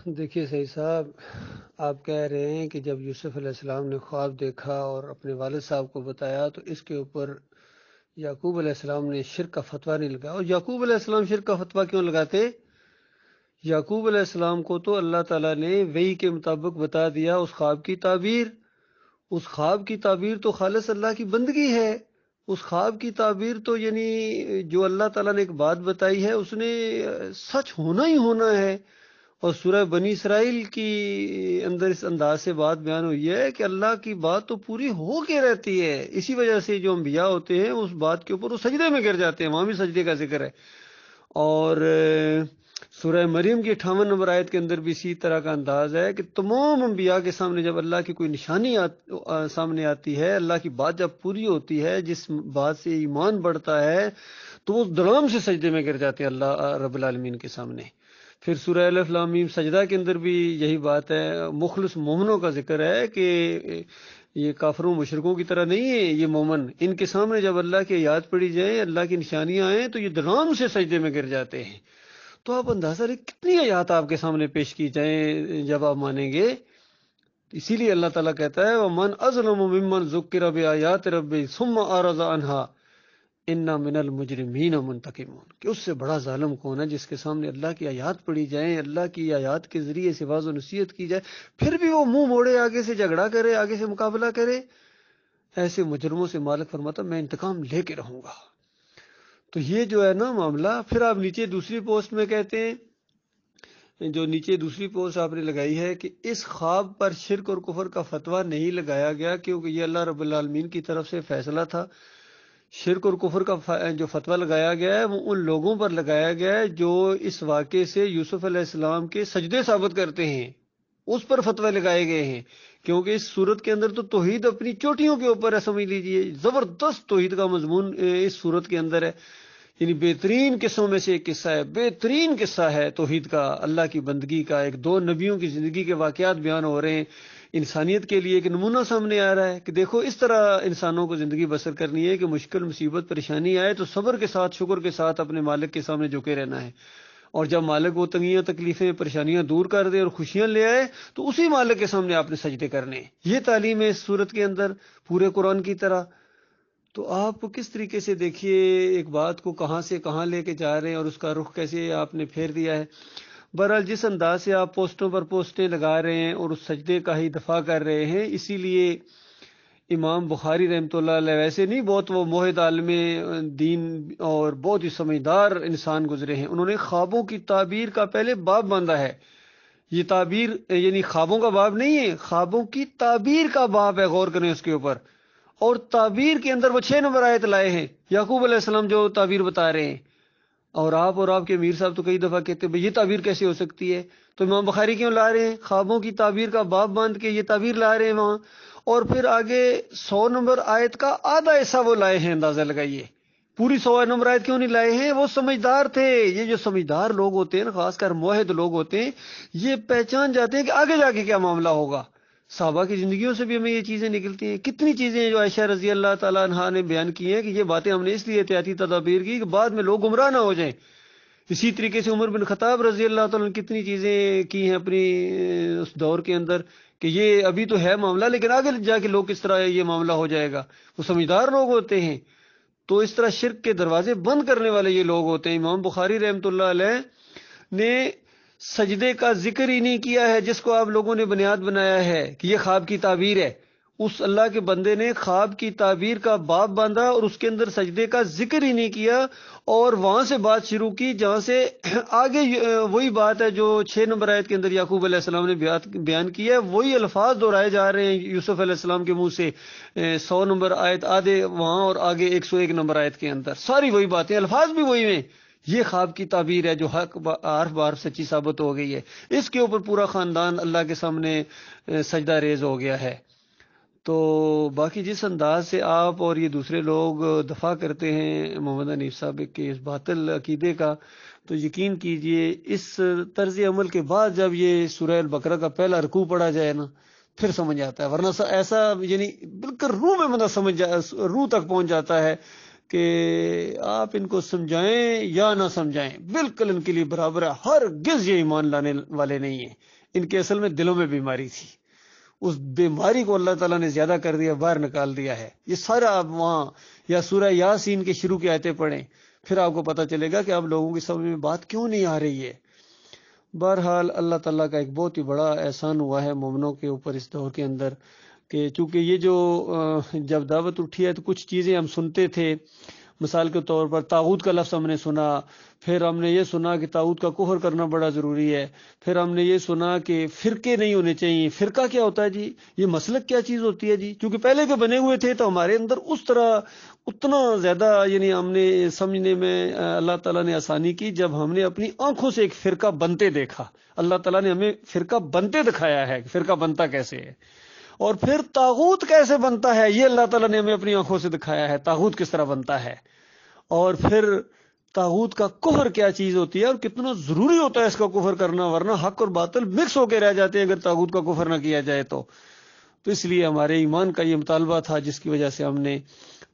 دیکھیے سعید صاحب، آپ کہہ رہے ہیں کہ جب یوسف علیہ السلام نے خواب دیکھا اور اپنے والد صاحب کو بتایا تو اس کے اوپر یعقوب علیہ السلام نے شرک کا فتویٰ نہیں لگایا۔ اور یعقوب علیہ السلام شرک کا فتویٰ کیوں لگاتے؟ یعقوب علیہ السلام کو تو اللہ تعالیٰ نے وحی کے مطابق بتا دیا اس خواب کی تعبیر۔ اس خواب کی تعبیر تو خالص اللہ کی بندگی ہے۔ اس خواب کی تعبیر تو یعنی جو اللہ تعالیٰ نے ایک بات بتائی ہے اس نے سچ ہونا ہی ہونا ہے۔ اور سورہ بنی اسرائیل کی اندر اس انداز سے بات بیان ہوئی ہے کہ اللہ کی بات تو پوری ہو کے رہتی ہے، اسی وجہ سے جو انبیاء ہوتے ہیں اس بات کے اوپر وہ سجدے میں گر جاتے ہیں، وہاں بھی سجدے کا ذکر ہے۔ اور سورہ مریم کی 58 نمبر آیت کے اندر بھی اسی طرح کا انداز ہے کہ تمام انبیاء کے سامنے جب اللہ کی کوئی نشانی سامنے آتی ہے، اللہ کی بات جب پوری ہوتی ہے، جس بات سے ایمان بڑھتا ہے، تو وہ دڑام سے سجدے میں گر جاتے ہیں اللہ رب العالمین کے سامنے۔ پھر سورہ الف لام میم سجدہ کے اندر بھی یہی بات ہے، مخلص مومنوں کا ذکر ہے کہ یہ کافروں مشرکوں کی طرح نہیں ہے، یہ مومن ان کے سامنے جب اللہ کی آیات پڑھی جائیں، اللہ کی نشانیاں آئیں تو یہ دڑام سے سجدے میں گر جاتے ہیں۔ تو آپ اندازہ رکھیں کتنی آیات آپ کے سامنے پیش کی جائیں جب آپ مانیں گے۔ اسی لیے اللہ تعالیٰ کہتا ہے وَمَنْ أَظْلَمُ مِمَّنْ ذُكِّرَ بِآيَاتِ رَبِّهِ ثُمَّ أَعْرَضَ عَنْهَا إِنَّا مِنَ الْمُجْرِمِينَ مُنْتَقِمُونَ، کہ اس سے بڑا ظالم کون ہے جس کے سامنے اللہ کی آیات پڑھی جائیں، اللہ کی آیات کے ذریعے سے واعظ و نصیحت کی جائے، پھر بھی وہ منہ موڑے، آگے سے جھگڑا کرے، آگے سے مقابلہ کرے۔ ایسے مجرموں سے مالک فرماتا میں انتقام لے کے رہوں گا۔ تو یہ جو ہے نا معاملہ، پھر آپ نیچے دوسری پوسٹ میں کہتے ہیں، جو نیچے دوسری پوسٹ آپ نے لگائی ہے کہ اس خواب پر شرک اور کفر کا فتویٰ نہیں لگایا گیا کیونکہ یہ اللہ رب العالمین کی طرف سے فیصلہ تھا۔ شرک اور کفر کا جو فتویٰ لگایا گیا ہے وہ ان لوگوں پر لگایا گیا ہے جو اس واقعے سے یوسف علیہ السلام کے سجدے ثابت کرتے ہیں، اس پر فتویٰ لگائے گئے ہیں، کیونکہ اس صورت کے اندر تو توحید اپنی چوٹیوں کے اوپر ہے، سمجھ لیجئے زبردست توحید کا مضمون اس صورت کے اندر ہے۔ یعنی بہترین قصوں میں سے ایک قصہ ہے، بہترین قصہ ہے توحید کا، اللہ کی بندگی کا، ایک دو نبیوں کی زندگی کے واقعات بیان ہو رہے ہیں، انسانیت کے لیے ایک نمونہ سامنے آ رہا ہے کہ دیکھو اس طرح انسانوں کو زندگی بسر کرنی ہے کہ مشکل مصیبت پریشانی آئے تو صبر کے ساتھ، شکر کے ساتھ اپنے مالک کے سامنے جھکے رہنا ہے، اور جب مالک وہ تنگیاں تکلیفیں پریشانیاں دور کر دے اور خوشیاں لے آئے تو اسی مالک کے سامنے آپ نے سجدے کرنے۔ یہ تعلیم ہے اس صورت کے اندر پورے قرآن کی طرح۔ تو آپ کس طریقے سے دیکھیے ایک بات کو کہاں سے کہاں لے کے جا رہے ہیں اور اس کا رخ کیسے آپ نے پھیر دیا ہے۔ بہرحال جس انداز سے آپ پوسٹوں پر پوسٹیں لگا رہے ہیں اور اس سجدے کا ہی دفاع کر رہے ہیں، اسی لیے امام بخاری رحمۃ اللہ علیہ ویسے نہیں بہت وہ موحد عالم دین اور بہت ہی سمجھدار انسان گزرے ہیں، انہوں نے خوابوں کی تعبیر کا پہلے باب باندھا ہے۔ یہ تعبیر یعنی خوابوں کا باب نہیں ہے، خوابوں کی تعبیر کا باب ہے، غور کریں اس کے اوپر۔ اور تعبیر کے اندر وہ 6 نمبر آیت لائے ہیں، یعقوب علیہ السلام جو تعبیر بتا رہے ہیں، اور آپ کے امیر صاحب تو کئی دفعہ کہتے ہیں بھئی یہ تعبیر کیسے ہو سکتی ہے، تو امام بخاری کیوں لا رہے ہیں؟ خوابوں کی تعبیر کا باب باندھ کے یہ تعبیر لا رہے ہیں وہاں، اور پھر آگے 100 نمبر آیت کا آدھا ایسا وہ لائے ہیں، اندازہ لگائیے پوری 100 نمبر آیت کیوں نہیں لائے ہیں؟ وہ سمجھدار تھے۔ یہ جو سمجھدار لوگ ہوتے ہیں، خاص کر موحد لوگ ہوتے ہیں، یہ پہچان جاتے ہیں کہ آگے جا کے کیا معاملہ ہوگا۔ صحابہ کی زندگیوں سے بھی ہمیں یہ چیزیں نکلتی ہیں، کتنی چیزیں جو عائشہ رضی اللہ تعالیٰ عنہا نے بیان کی ہیں کہ یہ باتیں ہم نے اس لیے احتیاطی تدابیر کی کہ بعد میں لوگ گمراہ نہ ہو جائیں۔ اسی طریقے سے عمر بن خطاب رضی اللہ تعالیٰ نے کتنی چیزیں کی ہیں اپنی اس دور کے اندر کہ یہ ابھی تو ہے معاملہ لیکن آگے جا کے لوگ کس طرح یہ معاملہ ہو جائے گا۔ وہ سمجھدار لوگ ہوتے ہیں، تو اس طرح شرک کے دروازے بند کرنے والے یہ لوگ ہوتے ہیں۔ امام بخاری رحمۃ اللہ علیہ نے سجدے کا ذکر ہی نہیں کیا ہے جس کو آپ لوگوں نے بنیاد بنایا ہے کہ یہ خواب کی تعبیر ہے۔ اس اللہ کے بندے نے خواب کی تعبیر کا باب باندھا اور اس کے اندر سجدے کا ذکر ہی نہیں کیا، اور وہاں سے بات شروع کی جہاں سے آگے وہی بات ہے جو 6 نمبر آیت کے اندر یعقوب علیہ السلام نے بیان کی ہے، وہی الفاظ دہرائے جا رہے ہیں یوسف علیہ السلام کے منہ سے 100 نمبر آیت آدھے وہاں اور آگے 101 نمبر آیت کے اندر، ساری وہی باتیں، الفاظ بھی وہی ہیں۔ یہ خواب کی تعبیر ہے جو حق حرف بحرف سچی ثابت ہو گئی ہے، اس کے اوپر پورا خاندان اللہ کے سامنے سجدہ ریز ہو گیا ہے۔ تو باقی جس انداز سے آپ اور یہ دوسرے لوگ دفاع کرتے ہیں محمد حنیف صاحب کے اس باطل عقیدے کا، تو یقین کیجئے اس طرز عمل کے بعد جب یہ سورہ البقرہ کا پہلا رکوع پڑھا جائے نا پھر سمجھ آتا ہے، ورنہ ایسا یعنی بالکل روح میں بندہ روح تک پہنچ جاتا ہے کہ آپ ان کو سمجھائیں یا نہ سمجھائیں، بالکل ان کے لیے برابر ہے، ہرگز یہ ایمان لانے والے نہیں ہیں۔ ان کے اصل میں دلوں میں بیماری تھی، اس بیماری کو اللہ تعالیٰ نے زیادہ کر دیا، باہر نکال دیا ہے۔ یہ سارا آپ وہاں یا سورہ یاسین کے شروع کی آیتیں پڑھیں، پھر آپ کو پتہ چلے گا کہ آپ لوگوں کی سمجھ میں بات کیوں نہیں آ رہی ہے۔ بہرحال اللہ تعالیٰ کا ایک بہت ہی بڑا احسان ہوا ہے مومنوں کے اوپر اس دور کے اندر، کہ چونکہ یہ جو جب دعوت اٹھی ہے تو کچھ چیزیں ہم سنتے تھے، مثال کے طور پر طاغوت کا لفظ ہم نے سنا، پھر ہم نے یہ سنا کہ طاغوت کا کفر کرنا بڑا ضروری ہے، پھر ہم نے یہ سنا کہ فرقے نہیں ہونے چاہیے۔ فرقہ کیا ہوتا ہے جی؟ یہ مسلک کیا چیز ہوتی ہے جی؟ کیونکہ پہلے کے بنے ہوئے تھے تو ہمارے اندر اس طرح اتنا زیادہ یعنی ہم نے سمجھنے میں اللہ تعالیٰ نے آسانی کی جب ہم نے اپنی آنکھوں سے ایک فرقہ بنتے دیکھا۔ اللہ تعالیٰ نے ہمیں فرقہ بنتے دکھایا ہے کہ فرقہ بنتا کیسے ہے، اور پھر طاغوت کیسے بنتا ہے یہ اللہ تعالیٰ نے ہمیں اپنی آنکھوں سے دکھایا ہے، طاغوت کس طرح بنتا ہے، اور پھر طاغوت کا کفر کیا چیز ہوتی ہے اور کتنا ضروری ہوتا ہے اس کا کفر کرنا، ورنہ حق اور باطل مکس ہو کے رہ جاتے ہیں اگر طاغوت کا کفر نہ کیا جائے تو اس لیے ہمارے ایمان کا یہ مطالبہ تھا جس کی وجہ سے ہم نے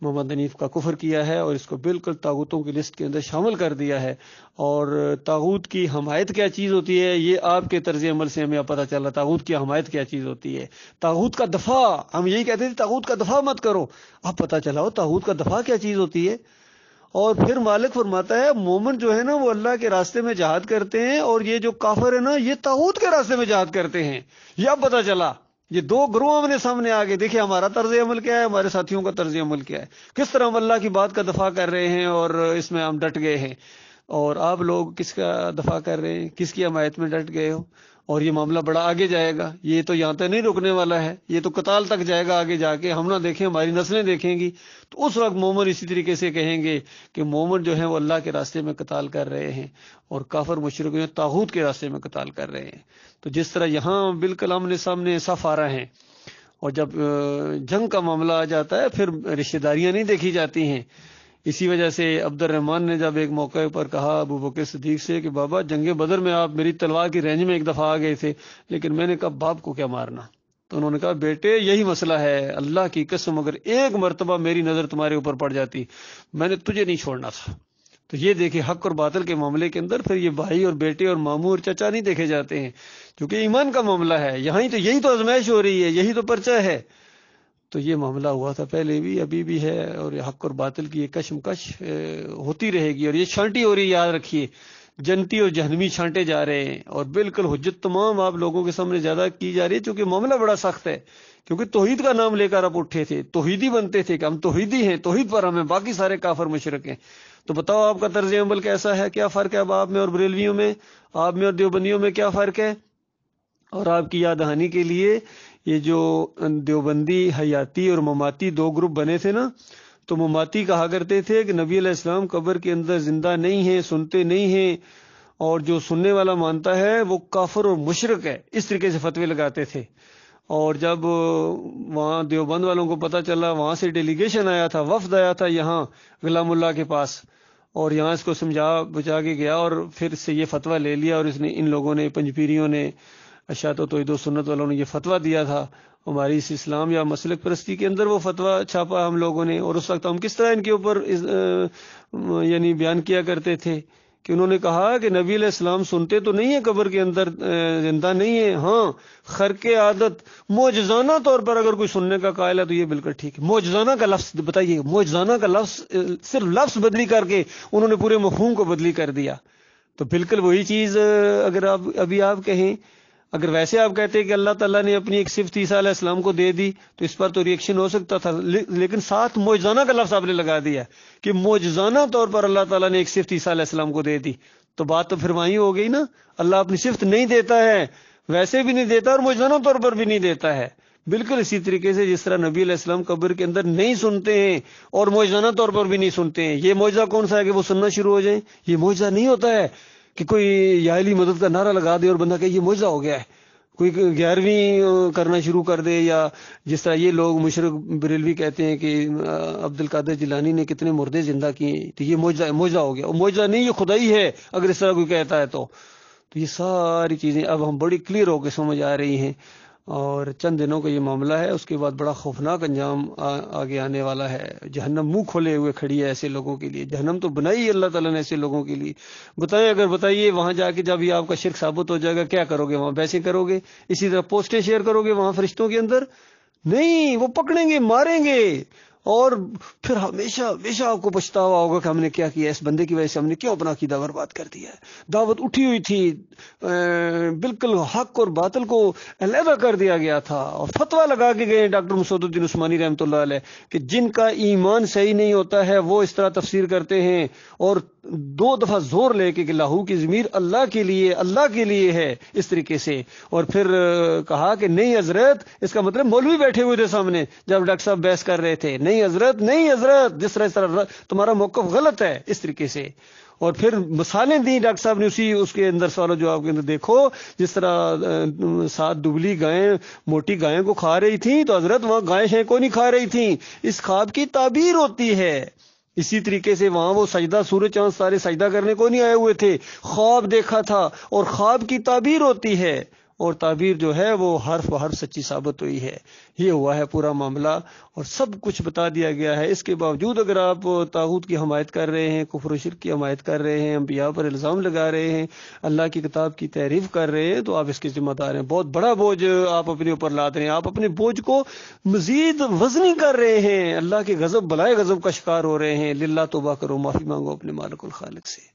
محمد حنیف کا کفر کیا ہے اور اس کو بالکل طاغوتوں کی لسٹ کے اندر شامل کر دیا ہے۔ اور طاغوت کی حمایت کیا چیز ہوتی ہے یہ آپ کے طرز عمل سے ہمیں پتہ چلا، طاغوت کی حمایت کیا چیز ہوتی ہے، طاغوت کا دفاع۔ ہم یہی کہتے تھے طاغوت کا دفاع مت کرو، اب پتہ چلا ہو طاغوت کا دفاع کیا چیز ہوتی ہے۔ اور پھر مالک فرماتا ہے مومن جو ہے نا وہ اللہ کے راستے میں جہاد کرتے ہیں، اور یہ جو کافر ہے نا یہ طاغوت کے راستے میں جہاد کرتے ہیں۔ یہ اب پتہ چلا، یہ دو گروہ ہم نے سامنے آ گئے، دیکھیں ہمارا طرز عمل کیا ہے، ہمارے ساتھیوں کا طرز عمل کیا ہے، کس طرح ہم اللہ کی بات کا دفاع کر رہے ہیں اور اس میں ہم ڈٹ گئے ہیں، اور آپ لوگ کس کا دفاع کر رہے ہیں، کس کی حمایت میں ڈٹ گئے ہو۔ اور یہ معاملہ بڑا آگے جائے گا، یہ تو یہاں تک نہیں رکنے والا ہے، یہ تو قتال تک جائے گا آگے جا کے، ہم نہ دیکھیں ہماری نسلیں دیکھیں گی تو اس وقت مومن اسی طریقے سے کہیں گے کہ مومن جو ہیں وہ اللہ کے راستے میں قتال کر رہے ہیں اور کافر مشرک جو ہیں طاغوت کے راستے میں قتال کر رہے ہیں۔ تو جس طرح یہاں بالکل آمنے سامنے صف آ رہے ہیں، اور جب جنگ کا معاملہ آ جاتا ہے پھر رشتہ داریاں نہیں دیکھی جاتی ہیں۔ اسی وجہ سے عبد الرحمن نے جب ایک موقع پر کہا ابو بکر صدیق سے کہ بابا جنگ بدر میں آپ میری تلوار کی رینج میں ایک دفعہ آ گئے تھے، لیکن میں نے کہا باپ کو کیا مارنا؟ تو انہوں نے کہا بیٹے یہی مسئلہ ہے، اللہ کی قسم اگر ایک مرتبہ میری نظر تمہارے اوپر پڑ جاتی میں نے تجھے نہیں چھوڑنا تھا۔ تو یہ دیکھیں حق اور باطل کے معاملے کے اندر پھر یہ بھائی اور بیٹے اور ماموں اور چچا نہیں دیکھے جاتے ہیں، کیونکہ ایمان کا معاملہ ہے، یہی تو آزمائش ہو رہی ہے، یہی تو پرچہ ہے۔ تو یہ معاملہ ہوا تھا پہلے بھی، ابھی بھی ہے، اور یہ حق اور باطل کی یہ کشمکش ہوتی رہے گی، اور یہ چھانٹی ہو رہی ہے، یاد رکھیے جنتی اور جہنمی چھانٹے جا رہے ہیں، اور بالکل حجت تمام آپ لوگوں کے سامنے زیادہ کی جا رہی ہے، چونکہ معاملہ بڑا سخت ہے، کیونکہ توحید کا نام لے کر آپ اٹھے تھے، توحیدی بنتے تھے کہ ہم توحیدی ہیں، توحید پر ہمیں، باقی سارے کافر مشرک ہیں۔ تو بتاؤ آپ کا طرز عمل کیسا ہے، کیا فرق ہے اب آپ میں اور بریلویوں میں، آپ میں اور دیوبندیوں میں کیا فرق ہے؟ اور آپ کی یاد دہانی کے لیے یہ جو دیوبندی حیاتی اور مماتی دو گروپ بنے تھے نا، تو مماتی کہا کرتے تھے کہ نبی علیہ السلام قبر کے اندر زندہ نہیں ہیں، سنتے نہیں ہیں، اور جو سننے والا مانتا ہے وہ کافر اور مشرک ہے، اس طریقے سے فتوے لگاتے تھے۔ اور جب وہاں دیوبند والوں کو پتہ چلا، وہاں سے ڈیلیگیشن آیا تھا، وفد آیا تھا یہاں غلام اللہ کے پاس، اور یہاں اس کو سمجھا بچا کے گیا، اور پھر سے یہ فتویٰ لے لیا، اور ان لوگوں نے پنجپیریوں نے اشاعت و توحید و سنت والوں نے یہ فتویٰ دیا تھا ہماری اس اسلام یا مسلک پرستی کے اندر، وہ فتویٰ چھاپا ہم لوگوں نے، اور اس وقت ہم کس طرح ان کے اوپر یعنی بیان کیا کرتے تھے کہ انہوں نے کہا کہ نبی علیہ السلام سنتے تو نہیں ہیں، قبر کے اندر زندہ نہیں ہیں، ہاں خرق عادت معجزانہ طور پر اگر کوئی سننے کا قائل ہے تو یہ بالکل ٹھیک ہے۔ معجزانہ کا لفظ بتائیے، معجزانہ کا لفظ صرف لفظ بدلی کر کے انہوں نے پورے مفہوم کو بدلی کر دیا۔ تو بالکل وہی چیز اگر ابھی آپ کہیں، اگر ویسے آپ کہتے ہیں کہ اللہ تعالیٰ نے اپنی ایک صفت عیسیٰ علیہ السلام کو دے دی تو اس پر تو ریئیکشن ہو سکتا تھا، لیکن ساتھ معجزانہ کا لفظ آپ نے لگا دیا کہ معجزانہ طور پر اللہ تعالیٰ نے ایک صفت عیسیٰ علیہ السلام کو دے دی، تو بات تو پھر وہیں ہو گئی نا، اللہ اپنی صفت نہیں دیتا ہے، ویسے بھی نہیں دیتا اور معجزانہ طور پر بھی نہیں دیتا ہے۔ بالکل اسی طریقے سے جس طرح نبی علیہ السلام قبر کے اندر نہیں سنتے ہیں اور معجزانہ طور پر بھی نہیں سنتے ہیں، یہ معجزہ کون سا ہے کہ وہ سننا شروع ہو جائیں؟ یہ معجزہ نہیں ہوتا ہے کہ کوئی یا علی مدد کا نعرہ لگا دے اور بندہ کہ یہ معجزہ ہو گیا ہے، کوئی 11ویں کرنا شروع کر دے، یا جس طرح یہ لوگ مشرک بریلوی کہتے ہیں کہ عبد القادر جیلانی نے کتنے مردے زندہ کیے تو یہ معجزہ ہو گیا، اور معجزہ نہیں یہ خدائی ہے اگر اس طرح کوئی کہتا ہے تو یہ ساری چیزیں اب ہم بڑی کلیئر ہو کے سمجھ آ رہی ہیں۔ اور چند دنوں کا یہ معاملہ ہے، اس کے بعد بڑا خوفناک انجام آگے آنے والا ہے۔ جہنم منہ کھولے ہوئے کھڑی ہے ایسے لوگوں کے لیے، جہنم تو بنائی اللہ تعالیٰ نے ایسے لوگوں کے لیے۔ بتائیں، اگر بتائیے وہاں جا کے جب یہ آپ کا شرک ثابت ہو جائے گا کیا کرو گے؟ وہاں بحثیں کرو گے، اسی طرح پوسٹیں شیئر کرو گے وہاں فرشتوں کے اندر؟ نہیں، وہ پکڑیں گے، ماریں گے، اور پھر ہمیشہ ہمیشہ آپ کو پچھتاوا ہوگا کہ ہم نے کیا کیا، اس بندے کی وجہ سے ہم نے کیوں اپنا عقیدہ برباد کر دیا ہے۔ دعوت اٹھی ہوئی تھی، بالکل حق اور باطل کو علیحدہ کر دیا گیا تھا، اور فتویٰ لگا کے گئے ڈاکٹر مسعود الدین عثمانی رحمۃ اللہ علیہ کہ جن کا ایمان صحیح نہیں ہوتا ہے وہ اس طرح تفسیر کرتے ہیں، اور 2 دفعہ زور لے کے کہ لاہو کی ضمیر اللہ کے لیے، اللہ کے لیے ہے، اس طریقے سے۔ اور پھر کہا کہ نہیں حضرت، اس کا مطلب مولوی بیٹھے ہوئے تھے سامنے جب ڈاکٹر صاحب بحث کر رہے تھے، نہیں حضرت، نہیں حضرت، جس طرح تمہارا موقف غلط ہے، اس طریقے سے۔ اور پھر مثالیں دی ڈاکٹر صاحب نے اس کے اندر سوال و جواب کے اندر، دیکھو جس طرح 7 دبلی گائیں موٹی گائیں کو کھا رہی تھیں، تو حضرت وہاں گائیں شیں کو نہیں کھا رہی تھیں، اس خواب کی تعبیر ہوتی ہے۔ اسی طریقے سے وہاں وہ سجدہ، سورج چاند سارے سجدہ کرنے کو نہیں آئے ہوئے تھے، خواب دیکھا تھا، اور خواب کی تعبیر ہوتی ہے، اور تعبیر جو ہے وہ حرف و حرف سچی ثابت ہوئی ہے۔ یہ ہوا ہے پورا معاملہ، اور سب کچھ بتا دیا گیا ہے۔ اس کے باوجود اگر آپ طاغوت کی حمایت کر رہے ہیں، کفر و شرک کی حمایت کر رہے ہیں، انبیاء پر الزام لگا رہے ہیں، اللہ کی کتاب کی تعریف کر رہے ہیں، تو آپ اس کے ذمہ دار ہیں۔ بہت بڑا بوجھ آپ اپنے اوپر لاد رہے ہیں، آپ اپنے بوجھ کو مزید وزنی کر رہے ہیں، اللہ کے غضب، بلائے غضب کا شکار ہو رہے ہیں۔ للہ توبہ کرو، معافی مانگو اپنے مالک الخالق سے۔